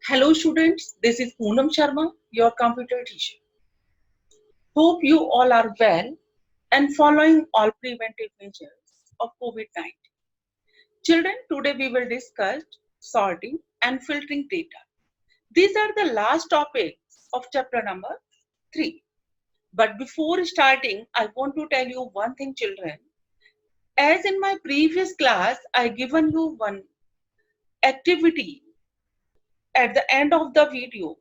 Hello students, this is Poonam Sharma, your computer teacher. Hope you all are well and following all preventive measures of COVID-19. Children, today we will discuss sorting and filtering data. These are the last topics of chapter number 3. But before starting, I want to tell you one thing children. As in my previous class, I given you one activity at the end of the video.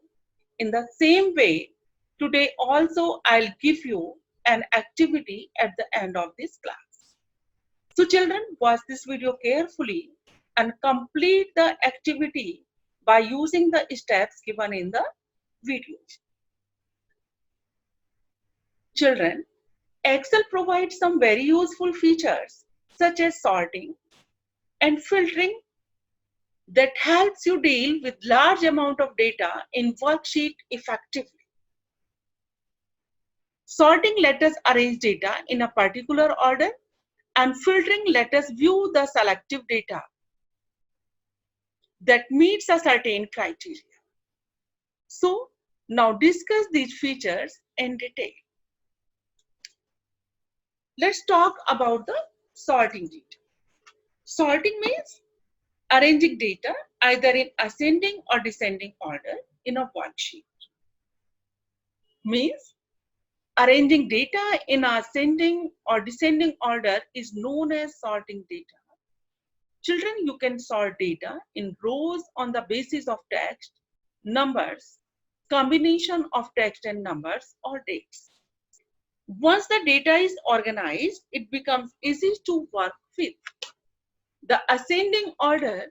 In the same way, today also I'll give you an activity at the end of this class. So children, watch this video carefully and complete the activity by using the steps given in the video. Children, Excel provides some very useful features such as sorting and filtering that helps you deal with large amount of data in worksheet effectively. Sorting let us arrange data in a particular order and filtering let us view the selective data that meets a certain criteria. So now discuss these features in detail. Let's talk about the sorting data. Sorting means arranging data either in ascending or descending order in a worksheet. Means arranging data in ascending or descending order is known as sorting data. Children, you can sort data in rows on the basis of text, numbers, combination of text and numbers, or dates. Once the data is organized, it becomes easy to work with. The ascending order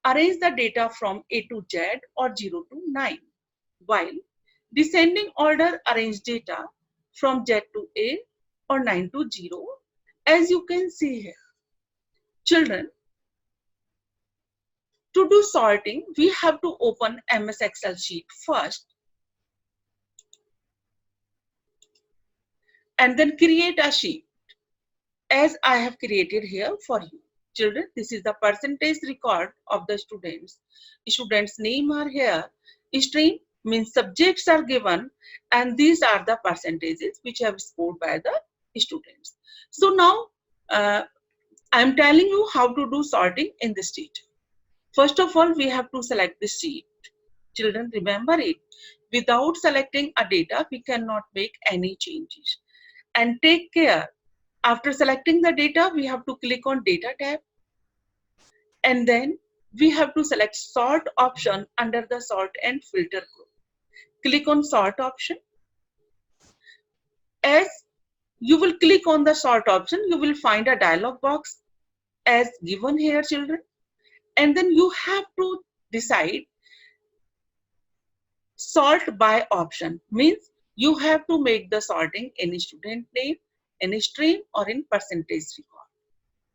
arranges the data from A to Z or 0 to 9, while descending order arranges data from Z to A or 9 to 0, as you can see here. Children, to do sorting, we have to open MS Excel sheet first and then create a sheet as I have created here for you. Children, this is the percentage record of the students. Students' name are here. Stream means subjects are given and these are the percentages which have scored by the students. So now I am telling you how to do sorting in this sheet. First of all, we have to select the sheet. Children, remember it. Without selecting a data, we cannot make any changes. And take care. After selecting the data, we have to click on Data tab. And then we have to select Sort option under the Sort and Filter group. Click on Sort option. As you will click on the Sort option, you will find a dialog box as given here, children. And then you have to decide sort by option. Means you have to make the sorting in student name, in stream, or in percentage record.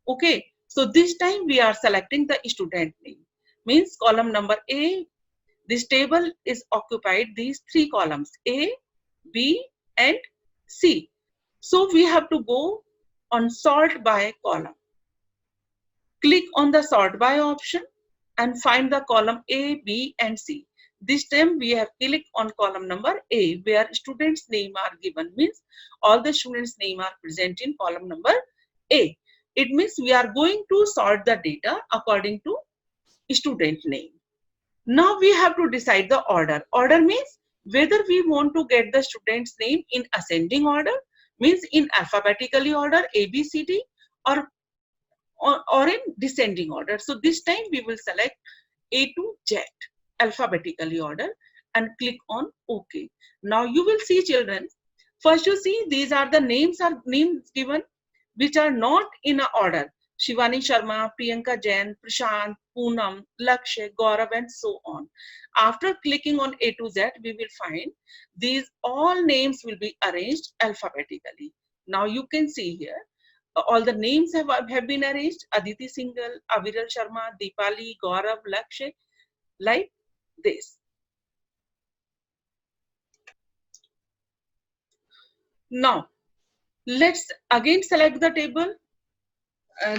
Okay, so this time we are selecting the student name. Means column number A, this table is occupied these 3 columns A, B, and C. So we have to go on sort by column. Click on the sort by option and find the column A, B, and C. This time we have clicked on column number A where students' name are given. Means all the students' name are present in column number A. It means we are going to sort the data according to student name. Now we have to decide the order. Order means whether we want to get the student's name in ascending order, means in alphabetically order A, B, C, D, or in descending order. So this time we will select A to Z alphabetically order and click on OK. Now you will see, children, first you see these are the names given which are not in a order. Shivani Sharma, Priyanka Jain, Prashant, Poonam, Lakshay, Gaurav, and so on. After clicking on A to Z, we will find these all names will be arranged alphabetically. Now you can see here all the names have been arranged: Aditi Singhal, Aviral Sharma, Deepali, Gaurav, Lakshay, like this. Now let's again select the table.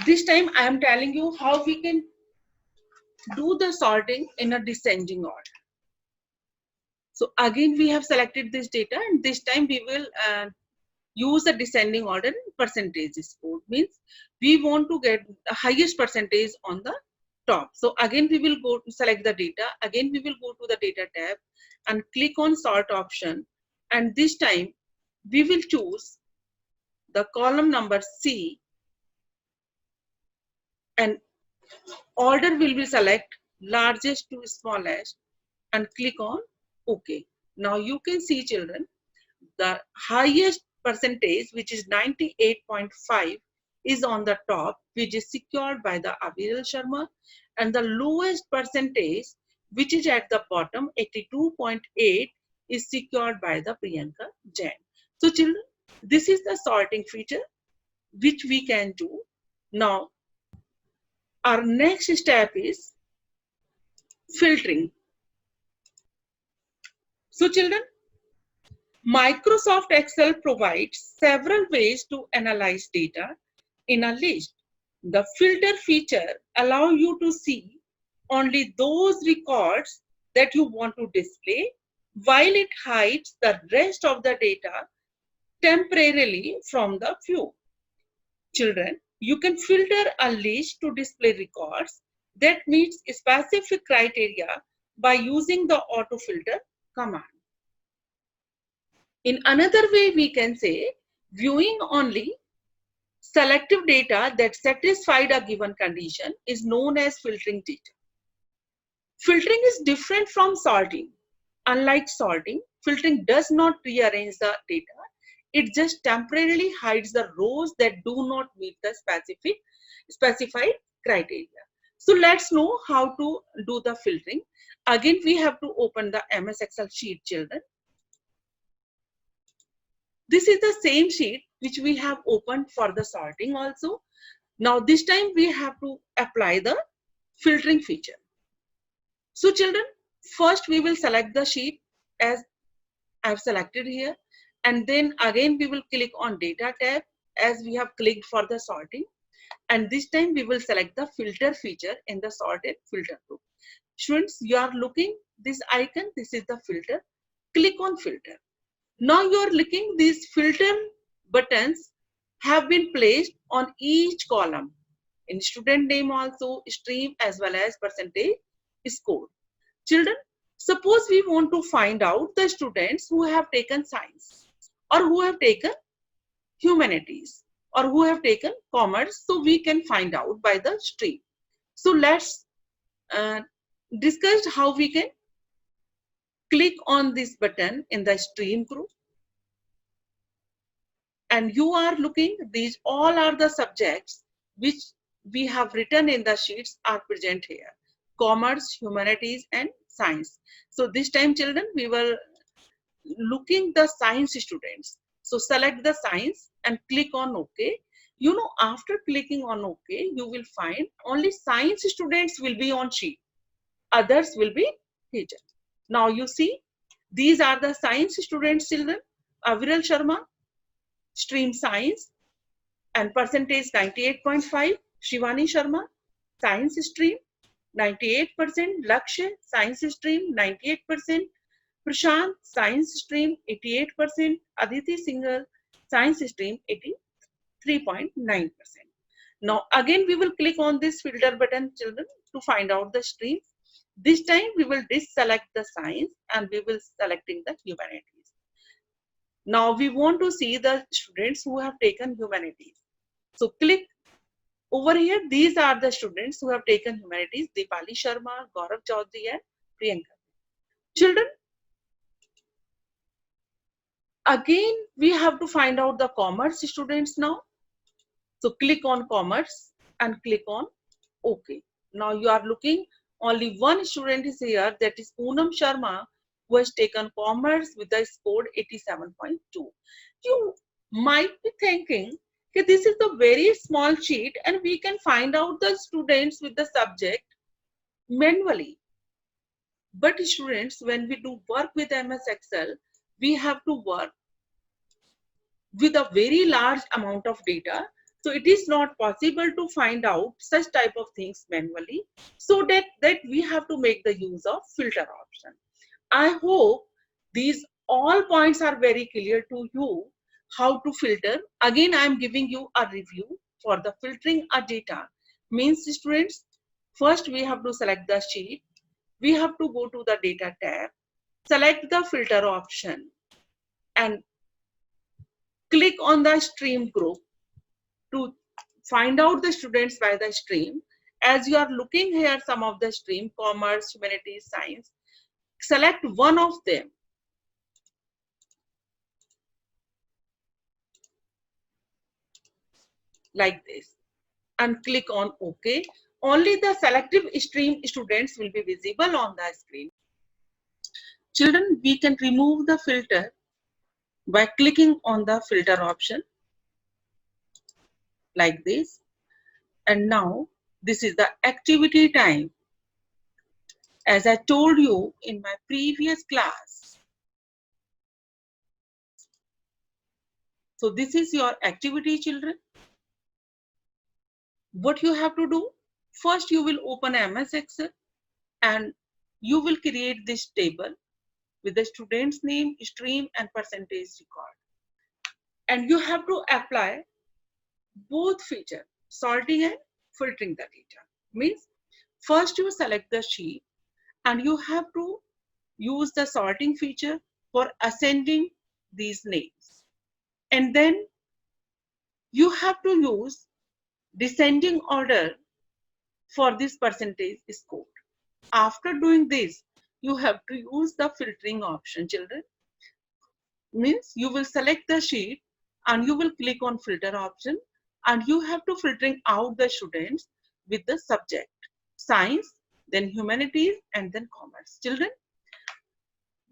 This time I am telling you how we can do the sorting in a descending order. So again, we have selected this data, and this time we will use the descending order in percentage score. Means we want to get the highest percentage on the top. So again, we will go to select the data. Again, we will go to the data tab and click on sort option. And this time we will choose the column number C, and order will be select largest to smallest and click on OK. Now you can see, children, the highest percentage, which is 98.5, is on the top, which is secured by the Aviral Sharma, and the lowest percentage, which is at the bottom, 82.8, is secured by the Priyanka Jain. So children, this is the sorting feature which we can do. Now our next step is filtering. So children, Microsoft Excel provides several ways to analyze data in a list. The filter feature allows you to see only those records that you want to display, while it hides the rest of the data temporarily from the view. Children, you can filter a list to display records that meets specific criteria by using the autofilter command. In another way, we can say viewing only selective data that satisfied a given condition is known as filtering data. Filtering is different from sorting. Unlike sorting, filtering does not rearrange the data. It just temporarily hides the rows that do not meet the specified criteria. So let's know how to do the filtering. Again, we have to open the MS Excel sheet, children. This is the same sheet which we have opened for the sorting also. Now this time we have to apply the filtering feature. So children, first we will select the sheet as I've selected here, and then again we will click on data tab as we have clicked for the sorting, and this time we will select the filter feature in the sorted filter group. Students, you are looking this icon, this is the filter. Click on filter. Now you are looking, these filter buttons have been placed on each column in student name also, stream as well as percentage score. Children, suppose we want to find out the students who have taken science or who have taken humanities or who have taken commerce, so we can find out by the stream. So let's discuss how we can click on this button in the stream group, and you are looking, these all are the subjects which we have written in the sheets are present here: commerce, humanities and science. So this time, children, we were looking the science students. So select the science and click on OK. You know, after clicking on OK, you will find only science students will be on sheet, others will be hidden. Now you see, these are the science students, children: Aviral Sharma, stream science, and percentage 98.5, Shivani Sharma, science stream 98%, Lakshya, science stream 98%, Prashant, science stream 88%, Aditi Singhal, science stream 83.9%. Now again we will click on this filter button, children, to find out the streams. This time we will deselect the science and we will selecting the humanities. Now we want to see the students who have taken humanities. So click over here. These are the students who have taken humanities: Deepali Sharma, Gaurav Chaudhary and Priyanka. Children, again we have to find out the commerce students now. So click on commerce and click on OK. Now you are looking, only one student is here, that is Poonam Sharma, who has taken commerce with the score 87.2. You might be thinking, okay, this is a very small sheet and we can find out the students with the subject manually. But students, when we do work with MS Excel, we have to work with a very large amount of data. So it is not possible to find out such type of things manually. So that we have to make the use of filter option. I hope These all points are very clear to you how to filter. Again, I am giving you a review for the filtering a data. Means students, first we have to select the sheet. We have to go to the data tab, select the filter option and click on the stream group to find out the students by the stream. As you are looking here, some of the stream, commerce, humanities, science, select one of them like this and click on OK. Only the selective stream students will be visible on the screen. Children, we can remove the filter by clicking on the filter option like this. And now this is the activity time. As I told you in my previous class, so this is your activity, children. What you have to do? First, you will open MS Excel and you will create this table with the student's name, stream, and percentage record. And you have to apply both feature, sorting and filtering the data. Means first you select the sheet and you have to use the sorting feature for ascending these names. And then you have to use descending order for this percentage score. After doing this, you have to use the filtering option, children. Means you will select the sheet and you will click on filter option and you have to filtering out the students with the subject science, then humanities, and then commerce. Children,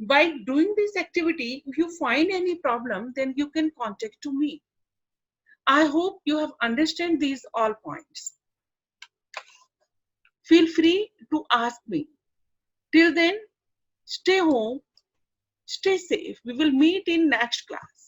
by doing this activity, if you find any problem, then you can contact to me. I hope you have understand these all points. Feel free to ask me. Till then, stay home, stay safe. We will meet in next class.